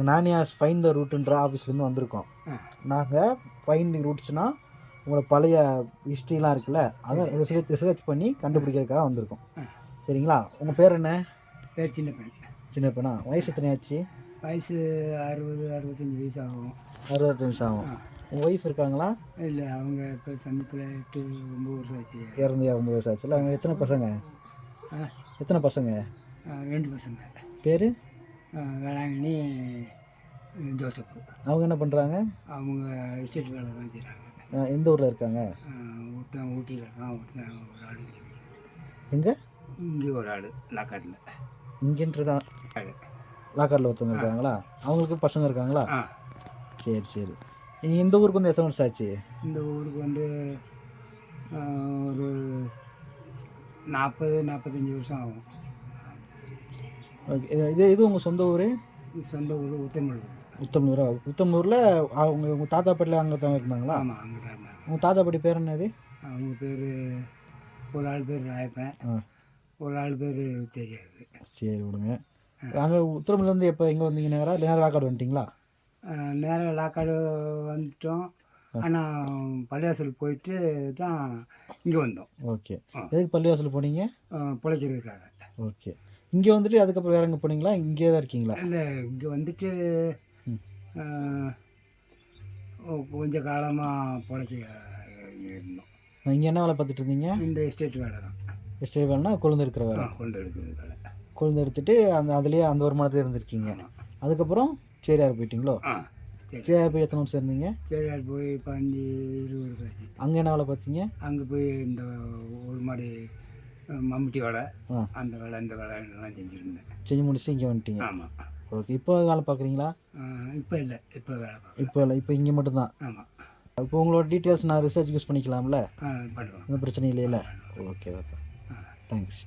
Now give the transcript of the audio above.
நானியாஸ் find the ரூட்டுன்ற ஆஃபீஸ்லேருந்து வந்திருக்கோம். நாங்கள் ஃபைன் தி ரூட்ஸ்னால் உங்களோட பழைய ஹிஸ்ட்ரிலாம் இருக்குல்ல, அதை ரிசர்ச் பண்ணி கண்டுபிடிக்கிறதுக்காக வந்திருக்கோம். சரிங்களா? உங்கள் பேர் என்ன? பேர் சின்னப்பன். சின்னப்பனா? வயசு எத்தனை ஆச்சு? வயசு 60-65 வயசு ஆகும். 65 ஆகும். உங்கள் ஒய்ஃப் இருக்காங்களா? இல்லை, அவங்க இப்போ சமயத்தில் 8-9 வருஷம் ஆச்சு. இறந்து 9 வருஷம் ஆச்சுல்ல. அவங்க எத்தனை பசங்க? எத்தனை பசங்க? 2 பசங்க. பேர்? வேளாங்கண்ணி, ஜோசப்பு. அவங்க என்ன பண்ணுறாங்க? அவங்க எஸ்டேட் வேலை தான் செய்கிறாங்க. எந்த ஊரில் இருக்காங்க? ஒருத்தன் ஊட்டியில் இருக்கான், ஒருத்தன் ஒரு ஆள் எங்கே? இங்கே ஒரு ஆள் லாக்காட்டில். இங்கேன்றதான் லாக்காட்டில் ஒருத்தவங்க இருக்காங்களா? அவங்களுக்கு பசங்க இருக்காங்களா? சரி சரி. இந்த ஊருக்கு வந்து எத்தனை வருஷம் ஆச்சு? இந்த ஊருக்கு வந்து ஒரு 40-45 வருஷம் ஆகும். ஓகே. இது உங்கள் சொந்த ஊர்? சொந்த ஊர் உத்தமலூர். உத்தமலூரா? உத்தமலூரில் உங்கள் தாத்தா பாட்டில் அங்கே தான் இருந்தாங்களா? ஆமாம், அங்கே தான் இருந்தாங்க. உங்கள் தாத்தா பாட்டி பேர் என்னது? அவங்க பேர், ஒரு ஆள் பேர் ராயப்பன், ஒரு ஆள் பேர் தெரியாது. சரி விடுங்க. நாங்கள் உத்தமலூர்லேருந்து எப்போ எங்கே வந்தீங்க? நேராக லாக்காடு வந்துட்டிங்களா? நேராக லாக்காடு வந்துட்டோம். ஆனால் பள்ளிவாசல் போயிட்டு தான் இங்கே வந்தோம். ஓகே. எதுக்கு பள்ளிவாசல் போனீங்க? பிழைக்கிறதுக்காக. ஓகே. இங்கே வந்துட்டு அதுக்கப்புறம் வேறு எங்கே போனீங்களா? இங்கே தான் இருக்கீங்களா? இல்லை, இங்கே வந்துட்டு கொஞ்சம் காலமாக பிழைக்க இருந்தோம். இங்கே என்ன வேலை பார்த்துட்டு இருந்தீங்க? இந்த எஸ்டேட் வேலை தான். எஸ்டேட் வேலைனா கொழுந்து எடுக்கிற வேலை? கொழுந்து எடுக்கிறது வேலை. கொழுந்து எடுத்துகிட்டு அதுலேயே அந்த வருமானத்தில் இருந்திருக்கீங்க. அதுக்கப்புறம் சேரியார் போயிட்டீங்களோ? சேரியார் போய் எத்தனை வருஷம் இருந்தீங்க? சேரியார் போய் 15-20 வருஷம் ஆச்சு. அங்கே என்ன வேலை பார்த்தீங்க? அங்கே போய் இந்த ஒரு மாதிரி மம்முட்டி வேலை, அந்த வேலை இந்த வேலை எல்லாம் செஞ்சுருந்தேன். செஞ்சு முடிச்சுட்டு இங்கே வந்துட்டீங்க? ஆமாம். ஓகே. இப்போ வேலை பார்க்குறீங்களா? இப்போ இல்லை, இப்போ வேலை பார்க்குறேன். இப்போ இல்லை, இப்போ இங்கே மட்டும்தான்? ஆமாம். இப்போ உங்களோட டீட்டெயில்ஸ் நான் ரிசர்ச் யூஸ் பண்ணிக்கலாம்ல? பண்ணுறோம். ஒன்றும் பிரச்சனை இல்லையில? ஓகே. தேங்க்ஸ்.